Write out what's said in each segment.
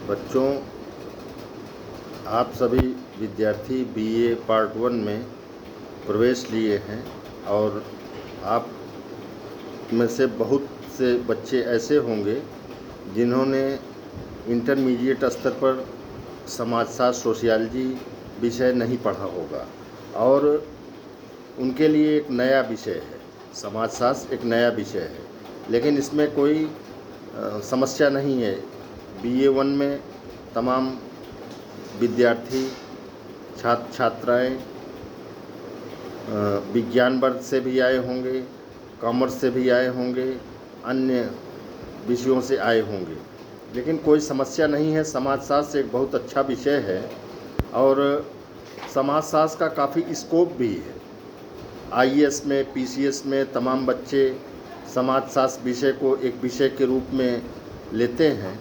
बच्चों, आप सभी विद्यार्थी बीए पार्ट 1 में प्रवेश लिए हैं और आप में से बहुत से बच्चे ऐसे होंगे जिन्होंने इंटरमीडिएट स्तर पर समाजशास्त्र सोशियोलॉजी विषय नहीं पढ़ा होगा और उनके लिए एक नया विषय है। समाजशास्त्र एक नया विषय है, लेकिन इसमें कोई समस्या नहीं है। बीए 1 में तमाम विद्यार्थी छात्र छात्राएं विज्ञान वर्ग से भी आए होंगे, कॉमर्स से भी आए होंगे, अन्य विषयों से आए होंगे, लेकिन कोई समस्या नहीं है। समाजशास्त्र एक बहुत अच्छा विषय है और समाजशास्त्र का काफ़ी स्कोप भी है। आईएएस में, पीसीएस में तमाम बच्चे समाजशास्त्र विषय को एक विषय के रूप में लेते हैं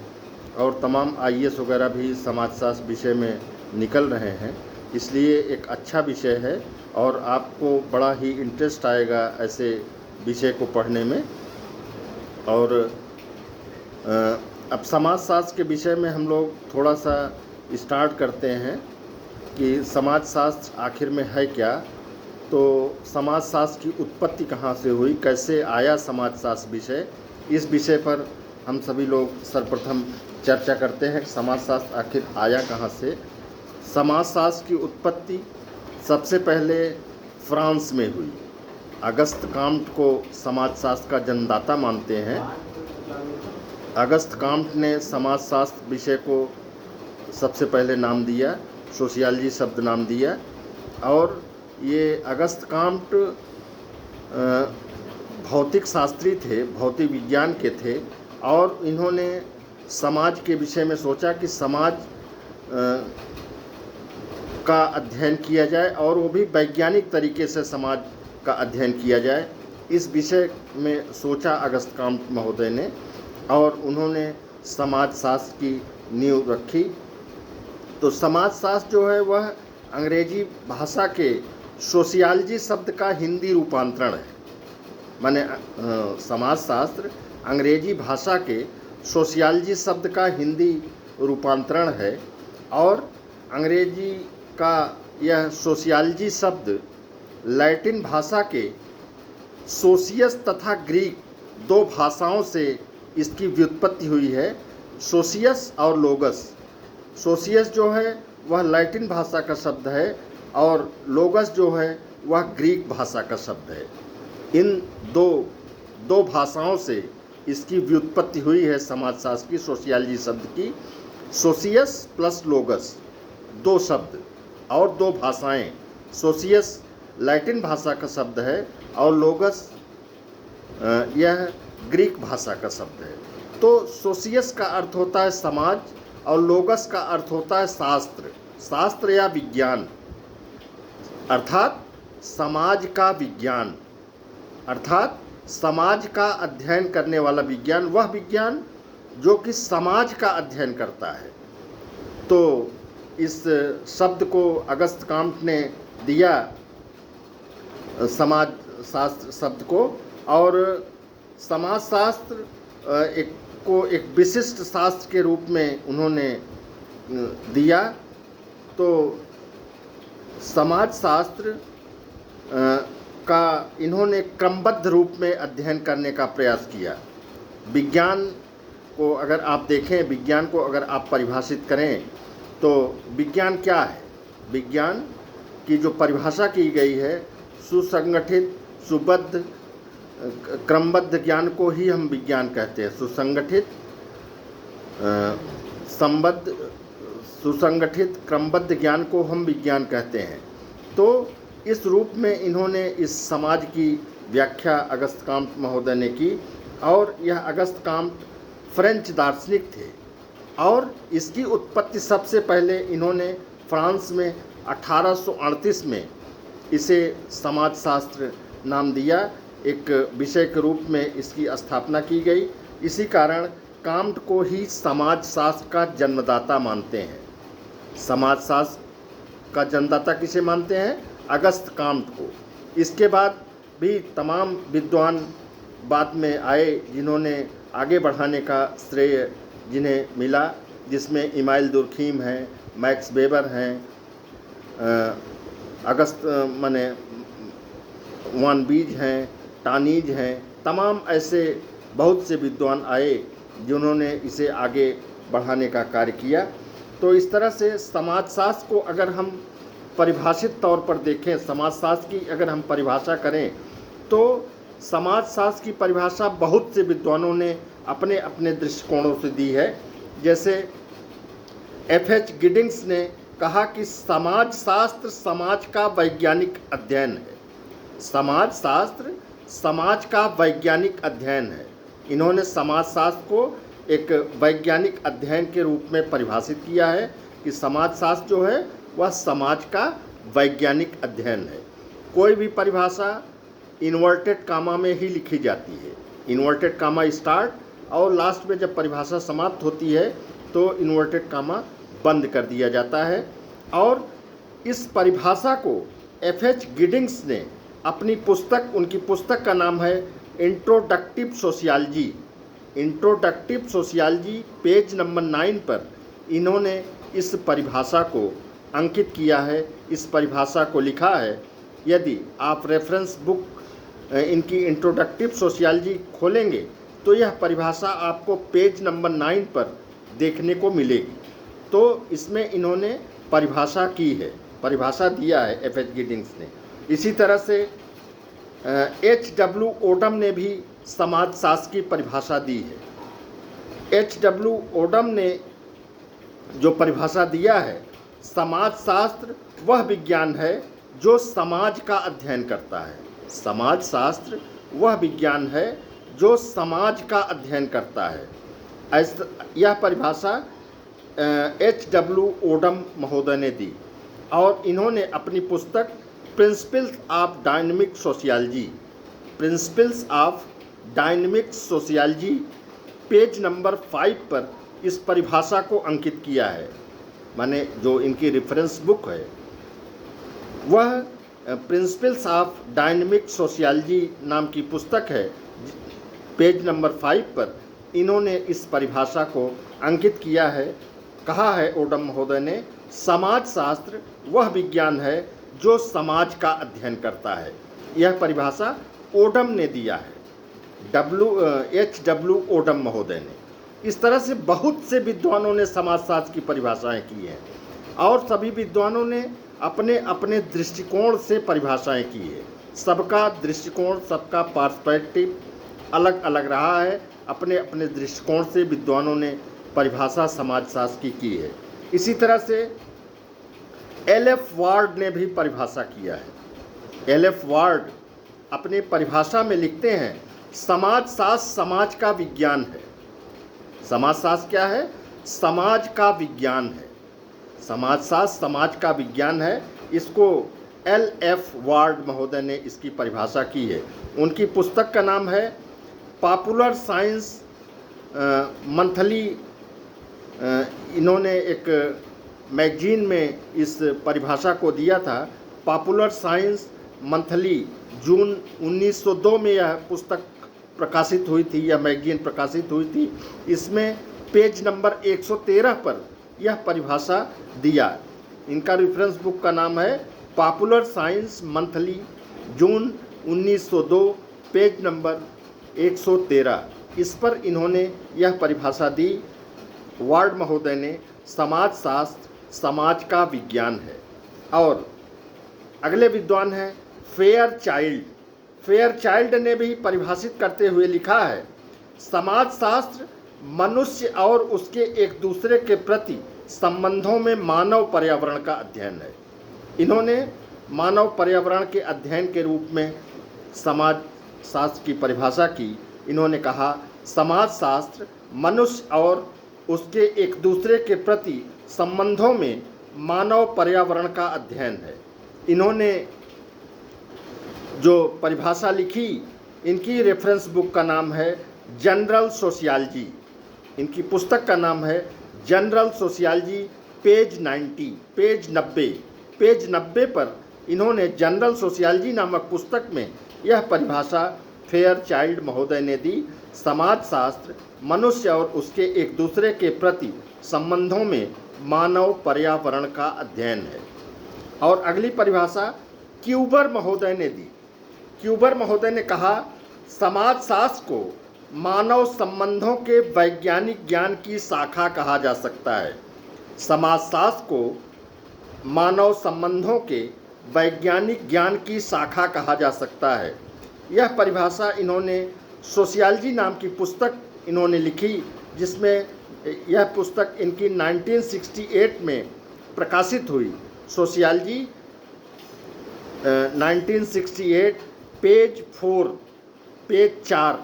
और तमाम आईएएस वगैरह भी समाजशास्त्र विषय में निकल रहे हैं। इसलिए एक अच्छा विषय है और आपको बड़ा ही इंटरेस्ट आएगा ऐसे विषय को पढ़ने में। और अब समाजशास्त्र के विषय में हम लोग थोड़ा सा स्टार्ट करते हैं कि समाजशास्त्र आखिर में है क्या। तो समाजशास्त्र की उत्पत्ति कहाँ से हुई, कैसे आया समाजशास्त्र विषय, इस विषय पर हम सभी लोग सर्वप्रथम चर्चा करते हैं। समाजशास्त्र आखिर आया कहाँ से। समाजशास्त्र की उत्पत्ति सबसे पहले फ्रांस में हुई। अगस्त काम्ट को समाजशास्त्र का जन्मदाता मानते हैं। अगस्त काम्ट ने समाजशास्त्र विषय को सबसे पहले नाम दिया, सोशियोलॉजी शब्द नाम दिया। और ये अगस्त काम्ट भौतिक शास्त्री थे, भौतिक विज्ञान के थे और इन्होंने समाज के विषय में सोचा कि समाज का अध्ययन किया जाए और वो भी वैज्ञानिक तरीके से समाज का अध्ययन किया जाए। इस विषय में सोचा अगस्त काम्ट महोदय ने और उन्होंने समाजशास्त्र की नींव रखी। तो समाजशास्त्र जो है वह अंग्रेजी भाषा के सोशियोलॉजी शब्द का हिंदी रूपांतरण है। माने समाजशास्त्र अंग्रेजी भाषा के सोशियोलॉजी शब्द का हिंदी रूपांतरण है और अंग्रेजी का यह सोशियोलॉजी शब्द लैटिन भाषा के सोशियस तथा ग्रीक दो भाषाओं से इसकी व्युत्पत्ति हुई है। सोशियस और लोगस। सोशियस जो है वह लैटिन भाषा का शब्द है और लोगस जो है वह ग्रीक भाषा का शब्द है। इन दो भाषाओं से इसकी व्युत्पत्ति हुई है समाजशास्त्र की, सोशियोलॉजी शब्द की। सोशियस प्लस लोगस, दो शब्द और दो भाषाएं। सोशियस लैटिन भाषा का शब्द है और लोगस यह ग्रीक भाषा का शब्द है। तो सोशियस का अर्थ होता है समाज और लोगस का अर्थ होता है शास्त्र, शास्त्र या विज्ञान, अर्थात समाज का विज्ञान, अर्थात समाज का अध्ययन करने वाला विज्ञान, वह विज्ञान जो कि समाज का अध्ययन करता है। तो इस शब्द को अगस्त काम्ट ने दिया समाज शास्त्र शब्द को और समाजशास्त्र एक विशिष्ट शास्त्र के रूप में उन्होंने दिया। तो समाजशास्त्र का इन्होंने क्रमबद्ध रूप में अध्ययन करने का प्रयास किया। विज्ञान को अगर आप देखें, विज्ञान को अगर आप परिभाषित करें तो विज्ञान क्या है। विज्ञान की जो परिभाषा की गई है, सुसंगठित, सुबद्ध, क्रमबद्ध ज्ञान को ही हम विज्ञान कहते हैं। सुसंगठित, संबद्ध, सुसंगठित, क्रमबद्ध ज्ञान को हम विज्ञान कहते हैं। तो इस रूप में इन्होंने इस समाज की व्याख्या अगस्त काम्ट महोदय ने की और यह अगस्त काम्ट फ्रेंच दार्शनिक थे और इसकी उत्पत्ति सबसे पहले इन्होंने फ्रांस में 1838 में इसे समाजशास्त्र नाम दिया। एक विषय के रूप में इसकी स्थापना की गई। इसी कारण काम्ट को ही समाजशास्त्र का जन्मदाता मानते हैं। समाजशास्त्र का जन्मदाता किसे मानते हैं? अगस्त काम्ट को। इसके बाद भी तमाम विद्वान बाद में आए जिन्होंने आगे बढ़ाने का श्रेय जिन्हें मिला। जिसमें इमाइल दुर्खीम हैं, मैक्स वेबर हैं, अगस्त माने वान बीज हैं, टानीज हैं, तमाम ऐसे बहुत से विद्वान आए जिन्होंने इसे आगे बढ़ाने का कार्य किया। तो इस तरह से समाजशास्त्र को अगर हम परिभाषित तौर पर देखें, समाजशास्त्र की अगर हम परिभाषा करें, तो समाजशास्त्र की परिभाषा बहुत से विद्वानों ने अपने अपने दृष्टिकोणों से दी है। जैसे F.H. गिडिंग्स ने कहा कि समाजशास्त्र समाज का वैज्ञानिक अध्ययन है। समाजशास्त्र समाज का वैज्ञानिक अध्ययन है। इन्होंने समाजशास्त्र को एक वैज्ञानिक अध्ययन के रूप में परिभाषित किया है कि समाजशास्त्र जो है वह समाज का वैज्ञानिक अध्ययन है। कोई भी परिभाषा इन्वर्टेड कामा में ही लिखी जाती है। इन्वर्टेड कामा स्टार्ट और लास्ट में जब परिभाषा समाप्त होती है तो इन्वर्टेड कामा बंद कर दिया जाता है। और इस परिभाषा को F.H. गिडिंग्स ने अपनी पुस्तक, उनकी पुस्तक का नाम है introductive sociology. Introductive sociology page number 9 पर इन्होंने इस परिभाषा को अंकित किया है, इस परिभाषा को लिखा है। यदि आप रेफरेंस बुक इनकी इंट्रोडक्टिव सोशियोलॉजी खोलेंगे तो यह परिभाषा आपको पेज नंबर 9 पर देखने को मिलेगी। तो इसमें इन्होंने परिभाषा की है, परिभाषा दिया है F.H. गिडिंग्स ने। इसी तरह से H.W. ओडम ने भी समाजशास्त्र की परिभाषा दी है। H.W. ओडम ने जो परिभाषा दिया है, समाजशास्त्र वह विज्ञान है जो समाज का अध्ययन करता है। समाजशास्त्र वह विज्ञान है जो समाज का अध्ययन करता है। यह परिभाषा H.W. ओडम महोदय ने दी और इन्होंने अपनी पुस्तक principles of dynamic sociology, principles of dynamic sociology page number 5 पर इस परिभाषा को अंकित किया है। माने जो इनकी रेफरेंस बुक है वह प्रिंसिपल्स ऑफ डायनेमिक सोशियोलॉजी नाम की पुस्तक है। पेज नंबर 5 पर इन्होंने इस परिभाषा को अंकित किया है। कहा है ओडम महोदय ने, समाजशास्त्र वह विज्ञान है जो समाज का अध्ययन करता है। यह परिभाषा ओडम ने दिया है, H.W. ओडम महोदय ने। इस तरह से बहुत से विद्वानों ने समाजशास्त्र की परिभाषाएं की हैं और सभी विद्वानों ने अपने अपने दृष्टिकोण से परिभाषाएं की है। सबका दृष्टिकोण, सबका पर्सपेक्टिव अलग अलग रहा है। अपने अपने दृष्टिकोण से विद्वानों ने परिभाषा समाजशास्त्र की है। इसी तरह से L.F. वार्ड ने भी परिभाषा किया है। L.F. वार्ड अपने परिभाषा में लिखते हैं, समाजशास्त्र समाज का विज्ञान है। समाजशास्त्र क्या है? समाज का विज्ञान है। समाजशास्त्र समाज का विज्ञान है। इसको L.F. वार्ड महोदय ने इसकी परिभाषा की है। उनकी पुस्तक का नाम है पॉपुलर साइंस मंथली। इन्होंने एक मैगजीन में इस परिभाषा को दिया था। पॉपुलर साइंस मंथली, जून 1902 में यह पुस्तक प्रकाशित हुई थी, यह मैगजीन प्रकाशित हुई थी। इसमें पेज नंबर 113 पर यह परिभाषा दिया। इनका रेफरेंस बुक का नाम है पॉपुलर साइंस मंथली, जून 1902, पेज नंबर 113। इस पर इन्होंने यह परिभाषा दी, वार्ड महोदय ने, समाजशास्त्र समाज का विज्ञान है। और अगले विद्वान हैं फेयरचाइल्ड। फेयरचाइल्ड ने भी परिभाषित करते हुए लिखा है, समाजशास्त्र मनुष्य और उसके एक दूसरे के प्रति संबंधों में मानव पर्यावरण का अध्ययन है। इन्होंने मानव पर्यावरण के अध्ययन के रूप में समाज शास्त्र की परिभाषा की। इन्होंने कहा, समाजशास्त्र मनुष्य और उसके एक दूसरे के प्रति संबंधों में मानव पर्यावरण का अध्ययन है। इन्होंने जो परिभाषा लिखी, इनकी रेफरेंस बुक का नाम है जनरल सोशियोलॉजी। इनकी पुस्तक का नाम है जनरल सोशियोलॉजी, पेज 90, पेज 90 पर इन्होंने जनरल सोशियोलॉजी नामक पुस्तक में यह परिभाषा फेयरचाइल्ड महोदय ने दी। समाजशास्त्र मनुष्य और उसके एक दूसरे के प्रति संबंधों में मानव पर्यावरण का अध्ययन है। और अगली परिभाषा क्यूबर महोदय ने दी। क्यूबर महोदय ने कहा, समाजशास्त्र को मानव संबंधों के वैज्ञानिक ज्ञान की शाखा कहा जा सकता है। समाजशास्त्र को मानव संबंधों के वैज्ञानिक ज्ञान की शाखा कहा जा सकता है। यह परिभाषा इन्होंने सोशियोलॉजी नाम की पुस्तक इन्होंने लिखी, जिसमें यह पुस्तक इनकी 1968 में प्रकाशित हुई। सोशियोलॉजी 1968 पेज 4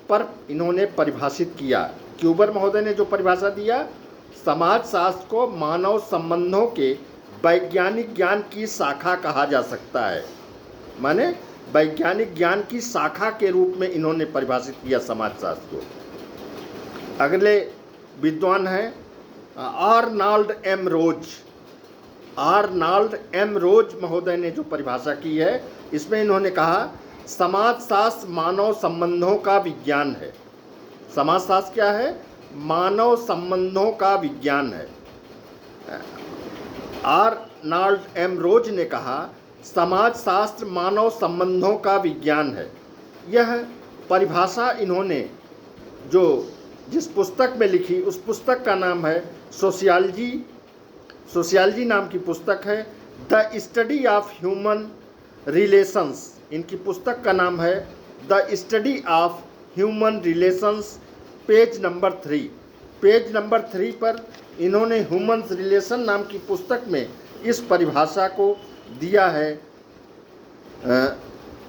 पर इन्होंने परिभाषित किया। क्यूबर महोदय ने जो परिभाषा दिया, समाजशास्त्र को मानव संबंधों के वैज्ञानिक ज्ञान की शाखा कहा जा सकता है। माने वैज्ञानिक ज्ञान की शाखा के रूप में इन्होंने परिभाषित किया समाजशास्त्र को। अगले विद्वान हैं आर्नाल्ड एम रोज महोदय ने जो परिभाषा की है, इसमें इन्होंने कहा, समाजशास्त्र मानव संबंधों का विज्ञान है। समाजशास्त्र क्या है? मानव संबंधों का विज्ञान है। आर्नाल्ड एम रोज ने कहा, समाजशास्त्र मानव संबंधों का विज्ञान है। यह परिभाषा इन्होंने जो जिस पुस्तक में लिखी, उस पुस्तक का नाम है सोशियोलॉजी नाम की पुस्तक है। The study of human relations, इनकी पुस्तक का नाम है the study of human relations, page number 3। Page number 3 पर इन्होंने ह्यूमन रिलेशन नाम की पुस्तक में इस परिभाषा को दिया है।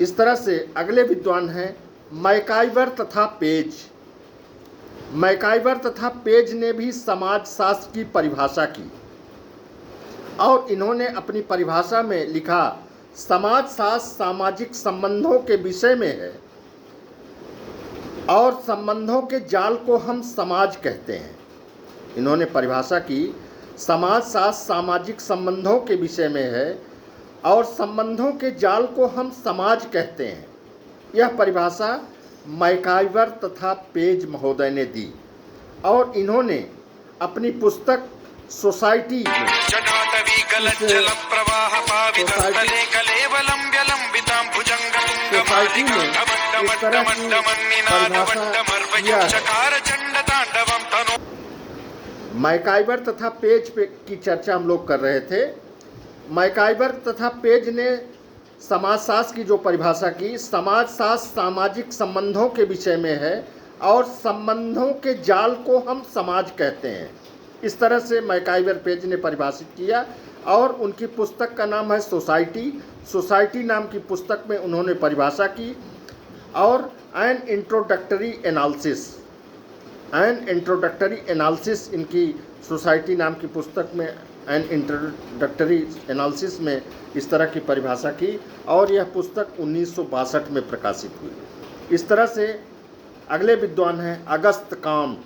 इस तरह से अगले विद्वान हैं मैकाइवर तथा पेज ने भी समाजशास्त्र की परिभाषा की और इन्होंने अपनी परिभाषा में लिखा, समाजशास्त्र सामाजिक संबंधों के विषय में है और संबंधों के जाल को हम समाज कहते हैं। इन्होंने परिभाषा की, समाजशास्त्र सामाजिक संबंधों के विषय में है और संबंधों के जाल को हम समाज कहते हैं। यह परिभाषा मैकाइवर तथा पेज महोदय ने दी और इन्होंने अपनी पुस्तक सोसाइटी में इस तरह की परिभाषा किया है। मैकाइवर तथा पेज की चर्चा हम लोग कर रहे थे। मैकाइवर तथा पेज ने समाजशास्त्र की जो परिभाषा की, समाजशास्त्र सामाजिक संबंधों के विषय में है और संबंधों के जाल को हम समाज कहते हैं। इस तरह से मैकाइवर पेज ने परिभाषित किया और उनकी पुस्तक का नाम है सोसाइटी नाम की पुस्तक में उन्होंने परिभाषा की और एन इंट्रोडक्टरी एनालिसिस इनकी सोसाइटी नाम की पुस्तक में एन इंट्रोडक्टरी एनालिसिस में इस तरह की परिभाषा की और यह पुस्तक 1962 में प्रकाशित हुई। इस तरह से अगले विद्वान हैं अगस्त काम्ट,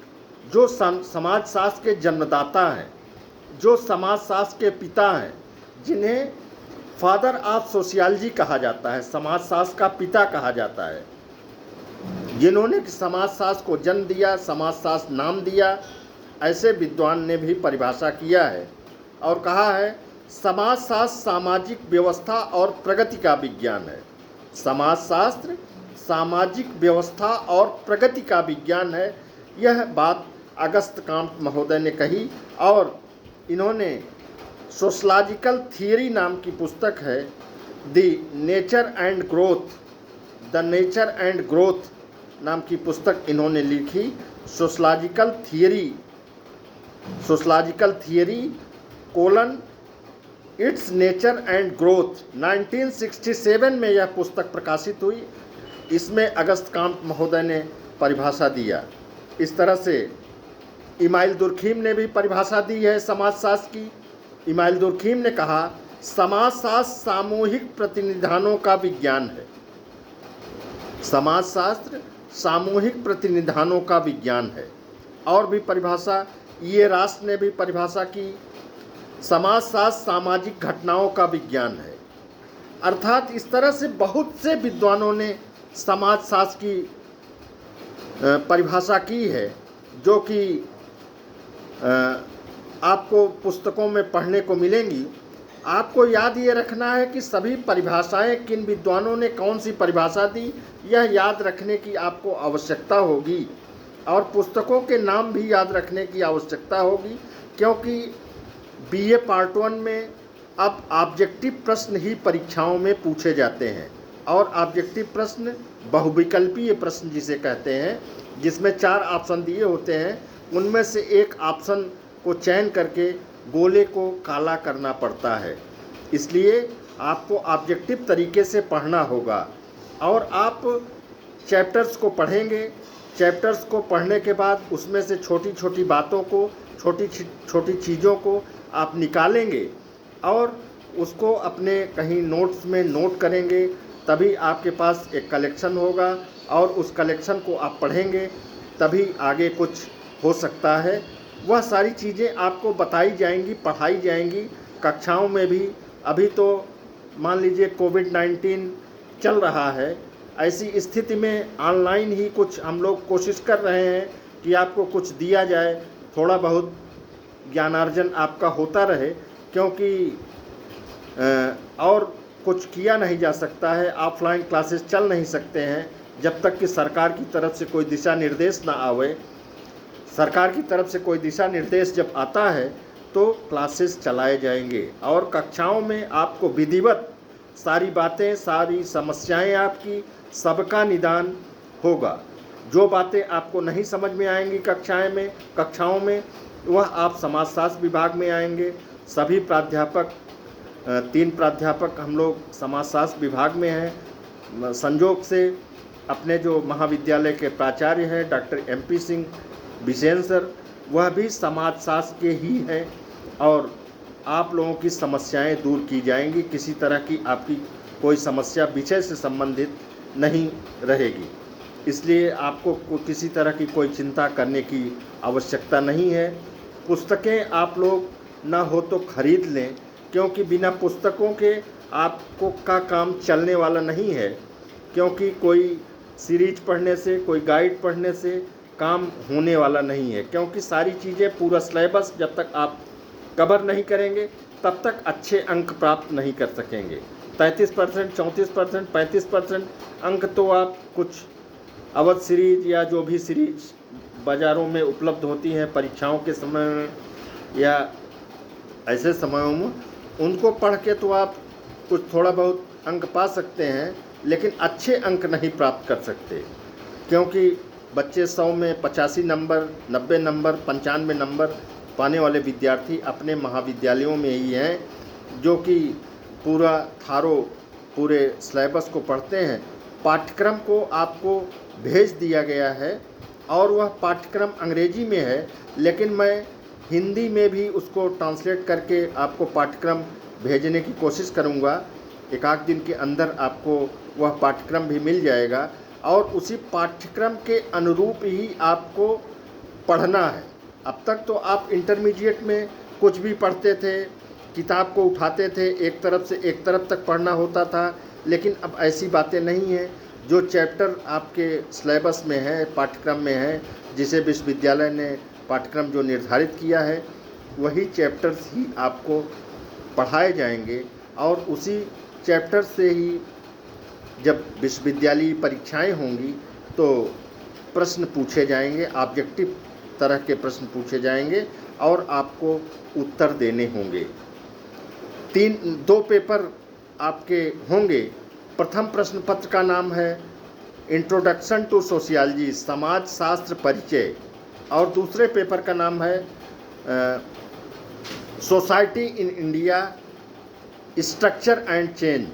जो समाजशास्त्र के जन्मदाता हैं, जो समाजशास्त्र के पिता हैं, जिन्हें फादर ऑफ सोशियोलॉजी कहा जाता है, समाजशास्त्र का पिता कहा जाता है, जिन्होंने समाजशास्त्र को जन्म दिया, समाजशास्त्र नाम दिया। ऐसे विद्वान ने भी परिभाषा किया है और कहा है, समाजशास्त्र सामाजिक व्यवस्था और प्रगति का विज्ञान है। समाजशास्त्र सामाजिक व्यवस्था और प्रगति का विज्ञान है। यह बात अगस्त काम्ट महोदय ने कही और इन्होंने सोशलॉजिकल थियरी नाम की पुस्तक है, द नेचर एंड ग्रोथ नाम की पुस्तक इन्होंने लिखी। Sociological theory colon its nature and growth, 1967 में यह पुस्तक प्रकाशित हुई। इसमें अगस्त काम्ट महोदय ने परिभाषा दिया। इस तरह से इमाइल दुर्खीम ने भी परिभाषा दी है समाजशास्त्र की। इमाइल दुर्खीम ने कहा, समाजशास्त्र सामूहिक प्रतिनिधानों का विज्ञान है। समाजशास्त्र सामूहिक प्रतिनिधानों का विज्ञान है। और भी परिभाषा ये राष्ट्र ने भी परिभाषा की, समाजशास्त्र सामाजिक घटनाओं का विज्ञान है। अर्थात इस तरह से बहुत से विद्वानों ने समाजशास्त्र की परिभाषा की है, जो कि आपको पुस्तकों में पढ़ने को मिलेंगी। आपको याद ये रखना है कि सभी परिभाषाएं किन विद्वानों ने कौन सी परिभाषा दी, यह याद रखने की आपको आवश्यकता होगी, और पुस्तकों के नाम भी याद रखने की आवश्यकता होगी, क्योंकि बीए पार्ट 1 में अब ऑब्जेक्टिव प्रश्न ही परीक्षाओं में पूछे जाते हैं, और ऑब्जेक्टिव प्रश्न बहुविकल्पीय प्रश्न जिसे कहते हैं, जिसमें 4 ऑप्शन दिए होते हैं, उनमें से एक ऑप्शन को चयन करके गोले को काला करना पड़ता है। इसलिए आपको ऑब्जेक्टिव तरीके से पढ़ना होगा, और आप चैप्टर्स को पढ़ेंगे। चैप्टर्स को पढ़ने के बाद उसमें से छोटी छोटी बातों को, छोटी छोटी चीज़ों को आप निकालेंगे और उसको अपने कहीं नोट्स में नोट करेंगे, तभी आपके पास एक कलेक्शन होगा, और उस कलेक्शन को आप पढ़ेंगे तभी आगे कुछ हो सकता है। वह सारी चीज़ें आपको बताई जाएंगी, पढ़ाई जाएंगी कक्षाओं में भी। अभी तो मान लीजिए कोविड-19 चल रहा है, ऐसी स्थिति में ऑनलाइन ही कुछ हम लोग कोशिश कर रहे हैं कि आपको कुछ दिया जाए, थोड़ा बहुत ज्ञानार्जन आपका होता रहे, क्योंकि और कुछ किया नहीं जा सकता है। ऑफलाइन क्लासेस चल नहीं सकते हैं जब तक कि सरकार की तरफ से कोई दिशा निर्देश ना आवे। सरकार की तरफ से कोई दिशा निर्देश जब आता है तो क्लासेस चलाए जाएंगे, और कक्षाओं में आपको विधिवत सारी बातें, सारी समस्याएं आपकी सबका निदान होगा। जो बातें आपको नहीं समझ में आएंगी कक्षाओं में वह आप समाजशास्त्र विभाग में आएंगे। सभी प्राध्यापक, 3 प्राध्यापक हम लोग समाजशास्त्र विभाग में हैं। संजोग से अपने जो महाविद्यालय के प्राचार्य हैं doctor MP Singh Bisen sir, वह भी समाजशास्त्र के ही हैं, और आप लोगों की समस्याएं दूर की जाएंगी। किसी तरह की आपकी कोई समस्या विषय से संबंधित नहीं रहेगी, इसलिए आपको किसी तरह की कोई चिंता करने की आवश्यकता नहीं है। पुस्तकें आप लोग ना हो तो खरीद लें, क्योंकि बिना पुस्तकों के आपको का काम चलने वाला नहीं है, क्योंकि कोई सीरीज पढ़ने से, कोई गाइड पढ़ने से काम होने वाला नहीं है, क्योंकि सारी चीज़ें, पूरा सिलेबस जब तक आप कवर नहीं करेंगे तब तक अच्छे अंक प्राप्त नहीं कर सकेंगे। 33%, 34%, 35% अंक तो आप कुछ अवध सीरीज या जो भी सीरीज बाज़ारों में उपलब्ध होती हैं परीक्षाओं के समय में या ऐसे समयों में, उनको पढ़ के तो आप कुछ थोड़ा बहुत अंक पा सकते हैं, लेकिन अच्छे अंक नहीं प्राप्त कर सकते, क्योंकि बच्चे 100 में 85 नंबर, 90 नंबर, 95 नंबर पाने वाले विद्यार्थी अपने महाविद्यालयों में ही हैं, जो कि पूरे सिलेबस को पढ़ते हैं। पाठ्यक्रम को आपको भेज दिया गया है, और वह पाठ्यक्रम अंग्रेजी में है, लेकिन मैं हिंदी में भी उसको ट्रांसलेट करके आपको पाठ्यक्रम भेजने की कोशिश करूँगा। एक आध दिन के अंदर आपको वह पाठ्यक्रम भी मिल जाएगा, और उसी पाठ्यक्रम के अनुरूप ही आपको पढ़ना है। अब तक तो आप इंटरमीडिएट में कुछ भी पढ़ते थे, किताब को उठाते थे, एक तरफ से एक तरफ तक पढ़ना होता था, लेकिन अब ऐसी बातें नहीं हैं। जो चैप्टर आपके सिलेबस में है, पाठ्यक्रम में है, जिसे विश्वविद्यालय ने पाठ्यक्रम जो निर्धारित किया है, वही चैप्टर्स ही आपको पढ़ाए जाएंगे, और उसी चैप्टर से ही जब विश्वविद्यालय परीक्षाएं होंगी तो प्रश्न पूछे जाएंगे, ऑब्जेक्टिव तरह के प्रश्न पूछे जाएंगे, और आपको उत्तर देने होंगे। 2 पेपर आपके होंगे। प्रथम प्रश्न पत्र का नाम है इंट्रोडक्शन टू सोशियोलॉजी, समाज शास्त्र परिचय, और दूसरे पेपर का नाम है society in India, structure and change,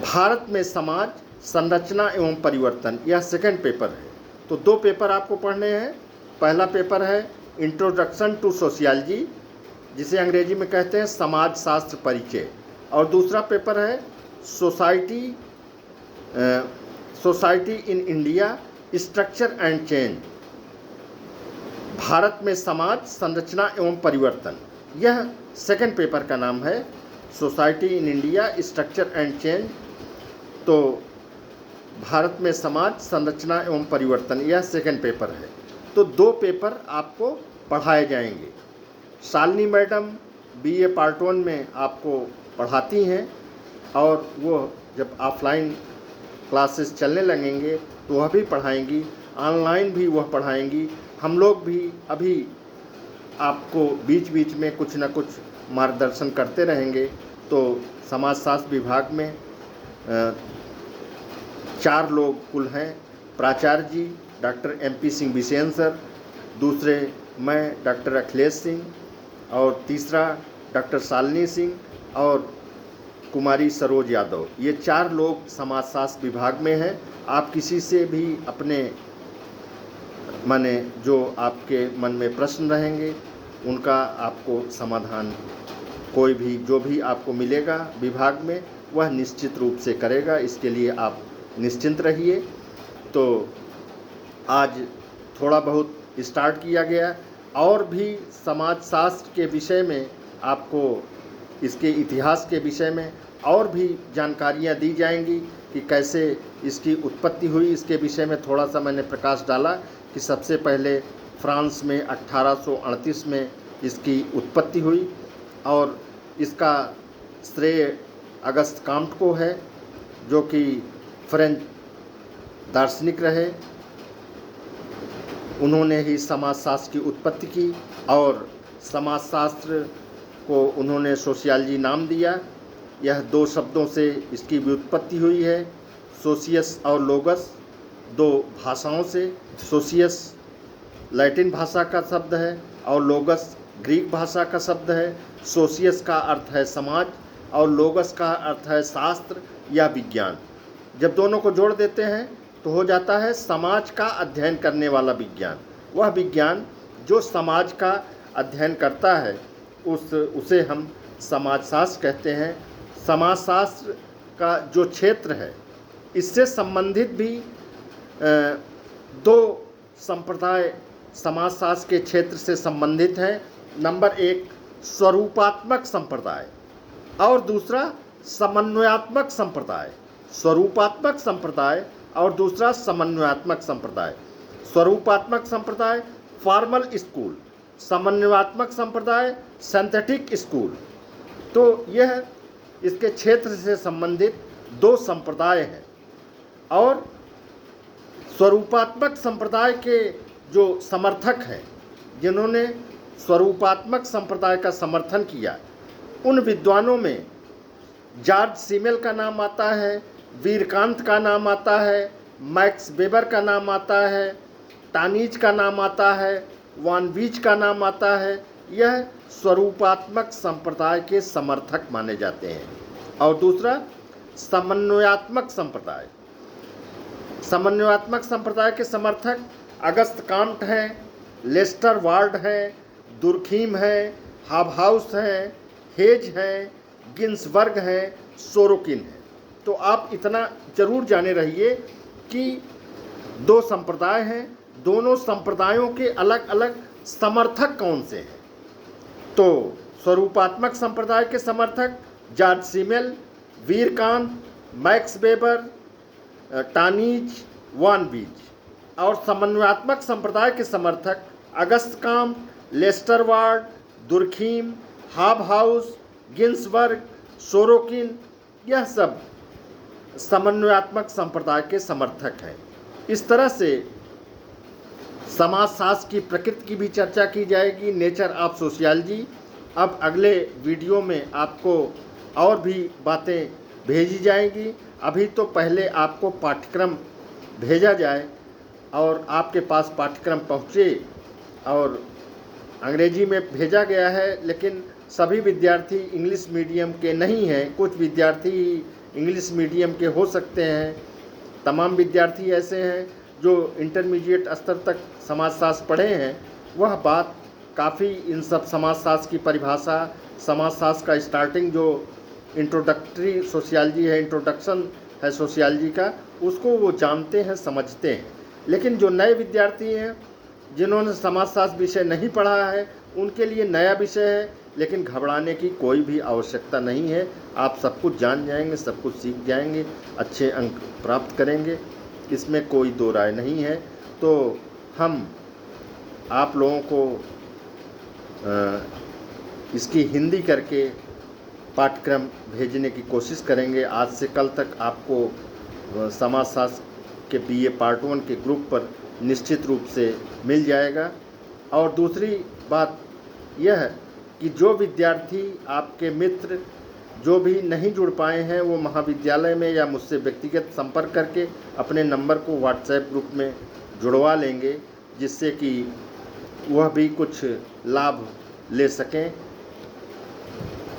Bharat में समाज संरचना एवं परिवर्तन। यह सेकंड पेपर है। तो 2 पेपर आपको पढ़ने हैं। पहला पेपर है इंट्रोडक्शन टू सोशियोलॉजी, जिसे अंग्रेजी में कहते हैं समाज शास्त्र परिचय, और दूसरा पेपर है society in India, structure and change, Bharat में समाज संरचना एवं परिवर्तन। यह सेकंड पेपर का नाम है, society in India, structure and change. तो भारत में समाज संरचना एवं परिवर्तन, यह सेकंड पेपर है। तो 2 पेपर आपको पढ़ाए जाएंगे। शालिनी मैडम बीए पार्ट 1 में आपको पढ़ाती हैं और वो जब ऑफलाइन क्लासेस चलने लगेंगे तो वह भी पढ़ाएंगी, ऑनलाइन भी वह पढ़ाएंगी। हम लोग भी अभी आपको बीच बीच में कुछ न कुछ मार्गदर्शन करते रहेंगे। तो समाजशास्त्र विभाग में 4 लोग कुल हैं। प्राचार्य जी doctor MP Singh Bisen sir, दूसरे मैं डॉक्टर अखिलेश सिंह, और तीसरा डॉक्टर शालिनी सिंह और कुमारी सरोज यादव। ये 4 लोग समाजशास्त्र विभाग में हैं। आप किसी से भी अपने माने जो आपके मन में प्रश्न रहेंगे उनका आपको समाधान कोई भी जो भी आपको मिलेगा विभाग में वह निश्चित रूप से करेगा। इसके लिए आप निश्चिंत रहिए। तो आज थोड़ा बहुत स्टार्ट किया गया, और भी समाजशास्त्र के विषय में आपको, इसके इतिहास के विषय में और भी जानकारियाँ दी जाएंगी कि कैसे इसकी उत्पत्ति हुई। इसके विषय में थोड़ा सा मैंने प्रकाश डाला कि सबसे पहले फ्रांस में 1838 में इसकी उत्पत्ति हुई, और इसका श्रेय अगस्त काम्ट को है, जो कि फ्रेंच दार्शनिक रहे। उन्होंने ही समाजशास्त्र की उत्पत्ति की, और समाजशास्त्र को उन्होंने सोशियोलॉजी नाम दिया। यह 2 शब्दों से इसकी व्युत्पत्ति हुई है, सोशियस और लोगस, 2 भाषाओं से। सोशियस लैटिन भाषा का शब्द है और लोगस ग्रीक भाषा का शब्द है। सोशियस का अर्थ है समाज और लोगस का अर्थ है शास्त्र या विज्ञान। जब दोनों को जोड़ देते हैं तो हो जाता है समाज का अध्ययन करने वाला विज्ञान। वह विज्ञान जो समाज का अध्ययन करता है उसे हम समाजशास्त्र कहते हैं। समाजशास्त्र का जो क्षेत्र है इससे संबंधित भी 2 संप्रदाय समाजशास्त्र के क्षेत्र से संबंधित हैं। नंबर 1 स्वरूपात्मक संप्रदाय और दूसरा समन्वयात्मक संप्रदाय। स्वरूपात्मक संप्रदाय और दूसरा समन्वयात्मक संप्रदाय। स्वरूपात्मक संप्रदाय फॉर्मल स्कूल, समन्वयात्मक संप्रदाय सिंथेटिक स्कूल। तो यह इसके क्षेत्र से संबंधित 2 संप्रदाय हैं। और स्वरूपात्मक संप्रदाय के जो समर्थक हैं, जिन्होंने स्वरूपात्मक संप्रदाय का समर्थन किया, उन विद्वानों में जॉर्ज सिमेल का नाम आता है, वीरकांत का नाम आता है, मैक्स वेबर का नाम आता है, टानीज का नाम आता है, वान वीच का नाम आता है। यह स्वरूपात्मक संप्रदाय के समर्थक माने जाते हैं। और दूसरा समन्वयात्मक संप्रदाय। समन्वयात्मक संप्रदाय के समर्थक अगस्त काम्ट हैं, लेस्टर वार्ड हैं, दुर्खीम हैं, हाबहाउस हैं, हेज हैं, गिन्सबर्ग हैं, सोरोकिन हैं। तो आप इतना जरूर जाने रहिए कि 2 संप्रदाय हैं, दोनों संप्रदायों के अलग अलग समर्थक कौन से हैं। तो स्वरूपात्मक संप्रदाय के समर्थक George Simmel, Vierkandt, Max Weber, Tonnies, von Wiese. और समन्वयात्मक संप्रदाय के समर्थक Auguste Comte, Lester Ward, Durkheim, Hobhouse, Ginsberg, Sorokin, यह सब समन्वयात्मक संप्रदाय के समर्थक हैं। इस तरह से समाजशास्त्र की प्रकृति की भी चर्चा की जाएगी, नेचर ऑफ सोशियोलॉजी। अब अगले वीडियो में आपको और भी बातें भेजी जाएंगी। अभी तो पहले आपको पाठ्यक्रम भेजा जाए और आपके पास पाठ्यक्रम पहुँचे। और अंग्रेजी में भेजा गया है, लेकिन सभी विद्यार्थी इंग्लिश मीडियम के नहीं हैं। कुछ विद्यार्थी इंग्लिश मीडियम के हो सकते हैं। तमाम विद्यार्थी ऐसे हैं जो इंटरमीडिएट स्तर तक समाजशास्त्र पढ़े हैं। वह बात काफ़ी इन सब समाजशास्त्र की परिभाषा, समाजशास्त्र का स्टार्टिंग जो इंट्रोडक्टरी सोशियोलॉजी है, इंट्रोडक्शन है सोशियोलॉजी का, उसको वो जानते हैं, समझते हैं। लेकिन जो नए विद्यार्थी हैं जिन्होंने समाजशास्त्र विषय नहीं पढ़ा है, उनके लिए नया विषय है। लेकिन घबराने की कोई भी आवश्यकता नहीं है। आप सब कुछ जान जाएंगे, सब कुछ सीख जाएंगे, अच्छे अंक प्राप्त करेंगे, इसमें कोई दो राय नहीं है। तो हम आप लोगों को इसकी हिंदी करके पाठ्यक्रम भेजने की कोशिश करेंगे। आज से कल तक आपको समाजशास्त्र के BA पार्ट 1 के ग्रुप पर निश्चित रूप से मिल जाएगा। और दूसरी बात यह है कि जो विद्यार्थी, आपके मित्र जो भी नहीं जुड़ पाए हैं, वो महाविद्यालय में या मुझसे व्यक्तिगत संपर्क करके अपने नंबर को व्हाट्सएप ग्रुप में जुड़वा लेंगे, जिससे कि वह भी कुछ लाभ ले सकें।